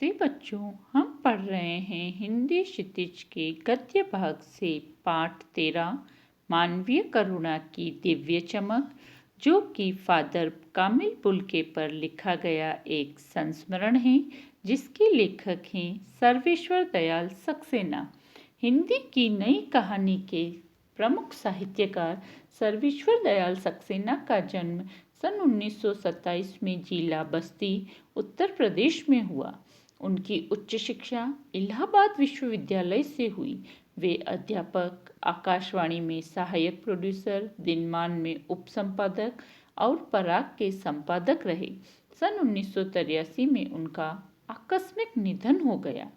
नमस्ते बच्चों, हम पढ़ रहे हैं हिंदी क्षितिज के गद्य भाग से पाठ 13 मानवीय करुणा की दिव्य चमक, जो कि फादर कामिल बुल्के पर लिखा गया एक संस्मरण है, जिसके लेखक हैं सर्वेश्वर दयाल सक्सेना। हिंदी की नई कहानी के प्रमुख साहित्यकार सर्वेश्वर दयाल सक्सेना का जन्म सन 1927 में जिला बस्ती, उत्तर प्रदेश में हुआ। उनकी उच्च शिक्षा इलाहाबाद विश्वविद्यालय से हुई। वे अध्यापक, आकाशवाणी में सहायक प्रोड्यूसर, दिनमान में उप संपादक और पराग के संपादक रहे। सन 1983 में उनका आकस्मिक निधन हो गया।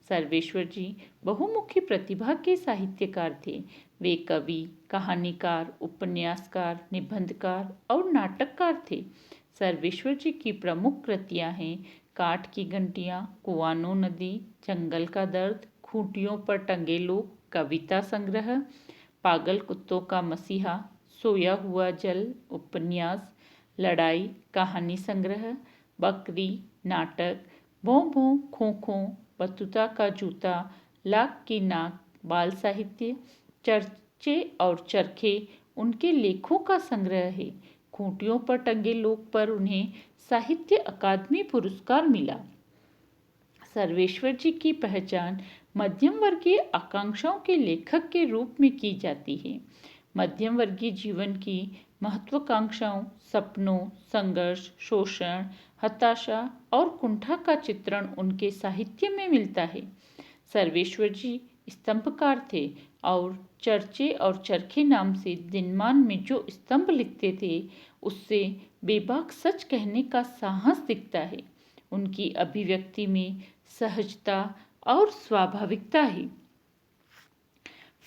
सर्वेश्वर जी बहुमुखी प्रतिभा के साहित्यकार थे। वे कवि, कहानीकार, उपन्यासकार, निबंधकार और नाटककार थे। सर्वेश्वर जी की प्रमुख कृतियां हैं काठ की घंटियां, कुआनो नदी, जंगल का दर्द, खूंटियों पर टंगे लोग, कविता संग्रह, पागल कुत्तों का मसीहा, सोया हुआ जल, उपन्यास, लड़ाई, कहानी संग्रह, बकरी, नाटक, भों भों खो खो, बतूता का जूता, लाख की नाक, बाल साहित्य, चर्चे और चरखे उनके लेखों का संग्रह है। खूंटियों पर टंगे लोग पर उन्हें साहित्य अकादमी पुरस्कार मिला। सर्वेश्वर जी की पहचान मध्यम वर्गीय आकांक्षाओं के लेखक के रूप में की जाती है। मध्यम वर्गीय जीवन की महत्वाकांक्षाओं, सपनों, संघर्ष, शोषण, हताशा और कुंठा का चित्रण उनके साहित्य में मिलता है। सर्वेश्वर जी स्तंभकार थे और चर्चे और चरखे नाम से दिनमान में जो स्तंभ लिखते थे, उससे बेबाक सच कहने का साहस दिखता है। उनकी अभिव्यक्ति में सहजता और स्वाभाविकता है।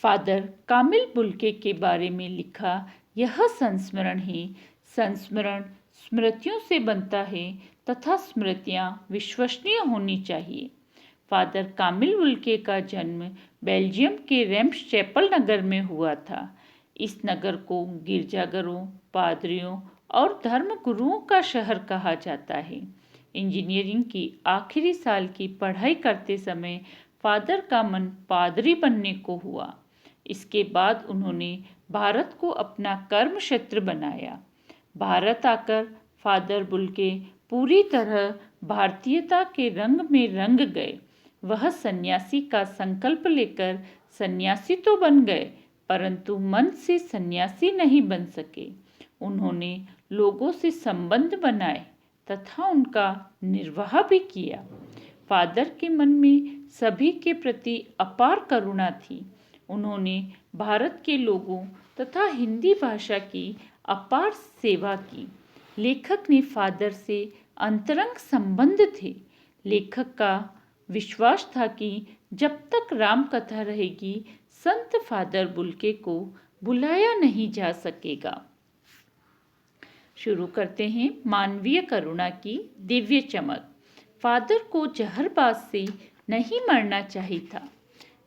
फादर कामिल बुल्के के बारे में लिखा यह संस्मरण है। संस्मरण स्मृतियों से बनता है तथा स्मृतियाँ विश्वसनीय होनी चाहिए। फादर कामिल बुल्के का जन्म बेल्जियम के रेम्स चैपल नगर में हुआ था। इस नगर को गिरजाघरों, पादरियों और धर्मगुरुओं का शहर कहा जाता है। इंजीनियरिंग की आखिरी साल की पढ़ाई करते समय फादर का मन पादरी बनने को हुआ। इसके बाद उन्होंने भारत को अपना कर्म क्षेत्र बनाया। भारत आकर फादर बुल्के पूरी तरह भारतीयता के रंग में रंग गए। वह सन्यासी का संकल्प लेकर सन्यासी तो बन गए, परंतु मन से सन्यासी नहीं बन सके। उन्होंने लोगों से संबंध बनाए तथा उनका निर्वाह भी किया। फादर के मन में सभी के प्रति अपार करुणा थी। उन्होंने भारत के लोगों तथा हिंदी भाषा की अपार सेवा की। लेखक ने फादर से अंतरंग संबंध थे। लेखक का विश्वास था कि जब तक राम कथा रहेगी, संत फादर बुल्के को बुलाया नहीं जा सकेगा। शुरू करते हैं मानवीय करुणा की दिव्य चमक। फादर को जहरबाज से नहीं मरना चाहिए था।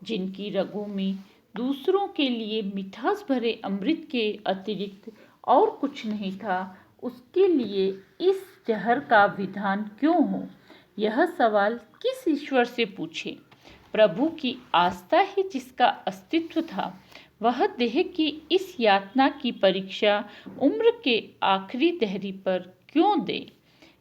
जिनकी रगों में दूसरों के लिए मिठास भरे अमृत के अतिरिक्त और कुछ नहीं था, उसके लिए इस जहर का विधान क्यों हो? यह सवाल किस ईश्वर से पूछे? प्रभु की आस्था ही जिसका अस्तित्व था, वह देह की इस यातना की परीक्षा उम्र के आखिरी दहरी पर क्यों दे?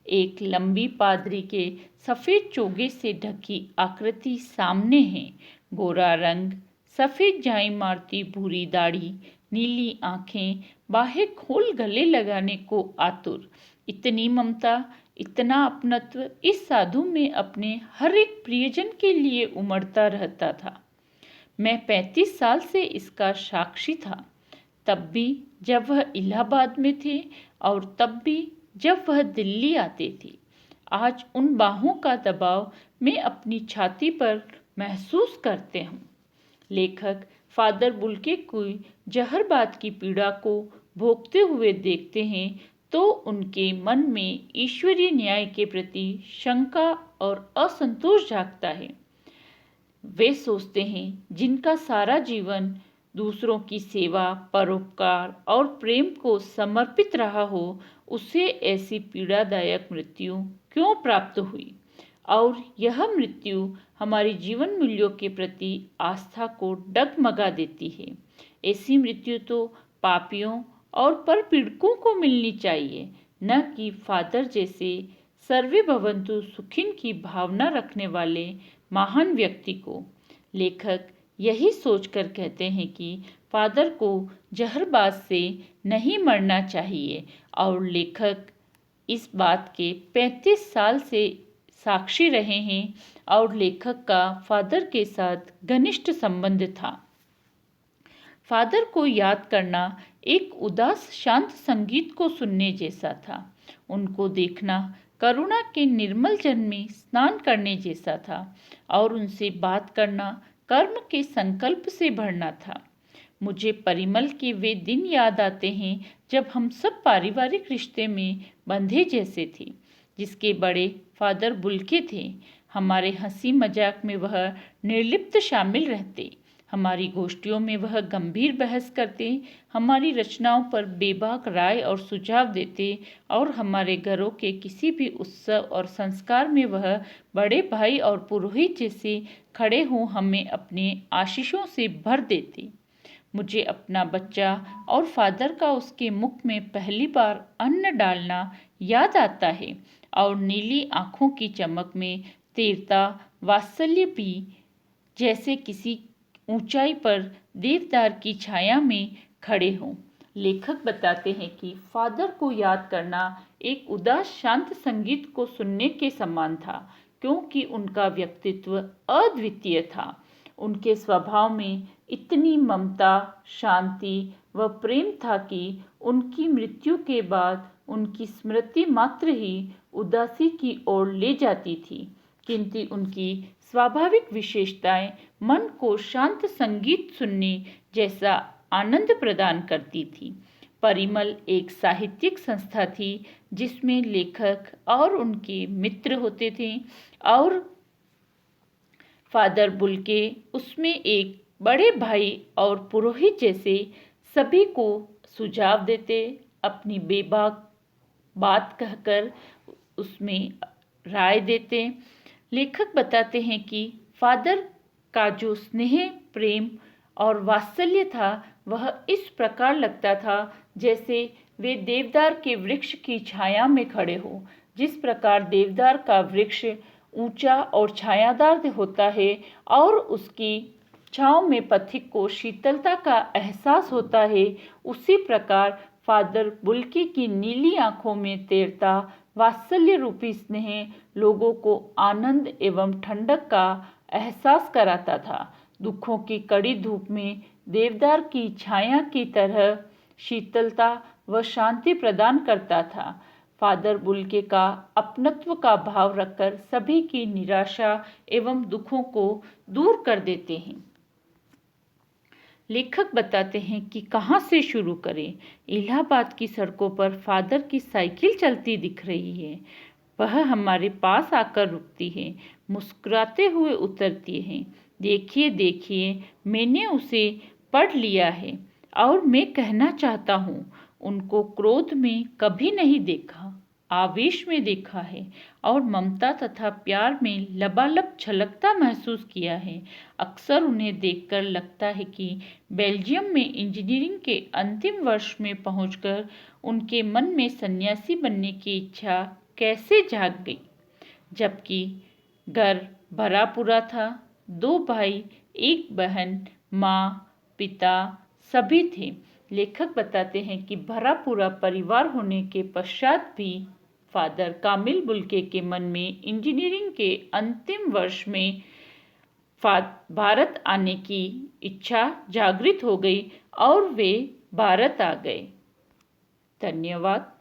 एक लंबी पादरी के सफ़ेद चोगे से ढकी आकृति सामने है। गोरा रंग, सफ़ेद जाई मारती भूरी दाढ़ी, नीली आँखें, बाहें खोल गले लगाने को आतुर। इतनी ममता, इतना अपनत्व इस साधु में अपने हर एक प्रियजन के लिए उमड़ता रहता था। मैं 35 साल से इसका साक्षी था। तब भी जब वह इलाहाबाद में थे और तब भी जब वह दिल्ली आते थे। आज उन बाहों का दबाव मैं अपनी छाती पर महसूस करते हूँ। लेखक फादर बुल्के की जहरबाद की पीड़ा को भोगते हुए देखते हैं तो उनके मन में ईश्वरीय न्याय के प्रति शंका और असंतोष जागता है। वे सोचते हैं जिनका सारा जीवन दूसरों की सेवा, परोपकार और प्रेम को समर्पित रहा हो, उसे ऐसी पीड़ादायक मृत्यु क्यों प्राप्त हुई? और यह मृत्यु हमारी जीवन मूल्यों के प्रति आस्था को डगमगा देती है। ऐसी मृत्यु तो पापियों और परपीड़कों को मिलनी चाहिए, न कि फादर जैसे सर्वे भवन्तु सुखिन की भावना रखने वाले महान व्यक्ति को। लेखक यही सोचकर कहते हैं कि फादर को जहरबाज से नहीं मरना चाहिए, और लेखक इस बात के 35 साल से साक्षी रहे हैं और लेखक का फादर के साथ घनिष्ठ संबंध था। फादर को याद करना एक उदास शांत संगीत को सुनने जैसा था। उनको देखना करुणा के निर्मल जल में स्नान करने जैसा था और उनसे बात करना कर्म के संकल्प से भरना था। मुझे परिमल के वे दिन याद आते हैं जब हम सब पारिवारिक रिश्ते में बंधे जैसे थे, जिसके बड़े फादर बुल्के थे। हमारे हंसी मजाक में वह निर्लिप्त शामिल रहते, हमारी गोष्ठियों में वह गंभीर बहस करते, हमारी रचनाओं पर बेबाक राय और सुझाव देते और हमारे घरों के किसी भी उत्सव और संस्कार में वह बड़े भाई और पुरोहित जैसे खड़े हों हमें अपने आशीषों से भर देते। मुझे अपना बच्चा और फादर का उसके मुख में पहली बार अन्न डालना याद आता है और नीली आँखों की चमक में तीव्रता वात्सल्य भी, जैसे किसी ऊंचाई पर देवदार की छाया में खड़े हों। लेखक बताते हैं कि फादर को याद करना एक उदास शांत संगीत को सुनने के समान था, क्योंकि उनका व्यक्तित्व अद्वितीय था। उनके स्वभाव में इतनी ममता, शांति व प्रेम था कि उनकी मृत्यु के बाद उनकी स्मृति मात्र ही उदासी की ओर ले जाती थी, किंतु उनकी स्वाभाविक विशेषताएं मन को शांत संगीत सुनने जैसा आनंद प्रदान करती थी। परिमल एक साहित्यिक संस्था थी जिसमें लेखक और उनके मित्र होते थे और फादर बुल्के उसमें एक बड़े भाई और पुरोहित जैसे सभी को सुझाव देते, अपनी बेबाक बात कहकर उसमें राय देते। लेखक बताते हैं कि फादर का जो स्नेह, प्रेम और वात्सल्य था वह इस प्रकार लगता था जैसे वे देवदार के वृक्ष की छाया में खड़े हो। जिस प्रकार देवदार का वृक्ष ऊंचा और छायादार होता है और उसकी छांव में पथिक को शीतलता का एहसास होता है, उसी प्रकार फादर बुल्के की नीली आंखों में तीव्रता वात्सल्य रूपी स्नेह लोगों को आनंद एवं ठंडक का एहसास कराता था। दुखों की कड़ी धूप में देवदार की छाया की तरह शीतलता व शांति प्रदान करता था। फादर बुल्के का अपनत्व का भाव रखकर सभी की निराशा एवं दुखों को दूर कर देते हैं। लेखक बताते हैं कि कहाँ से शुरू करें। इलाहाबाद की सड़कों पर फादर की साइकिल चलती दिख रही है। वह हमारे पास आकर रुकती है, मुस्कुराते हुए उतरती है। देखिए देखिए, मैंने उसे पढ़ लिया है और मैं कहना चाहता हूँ, उनको क्रोध में कभी नहीं देखा, आवेश में देखा है और ममता तथा प्यार में लबालब छलकता महसूस किया है। अक्सर उन्हें देखकर लगता है कि बेल्जियम में इंजीनियरिंग के अंतिम वर्ष में पहुंचकर उनके मन में सन्यासी बनने की इच्छा कैसे जाग गई, जबकि घर भरा पूरा था। 2 भाई, 1 बहन, माँ, पिता सभी थे। लेखक बताते हैं कि भरा पूरा परिवार होने के पश्चात भी फादर कामिल बुल्के के मन में इंजीनियरिंग के अंतिम वर्ष में भारत आने की इच्छा जागृत हो गई और वे भारत आ गए। धन्यवाद।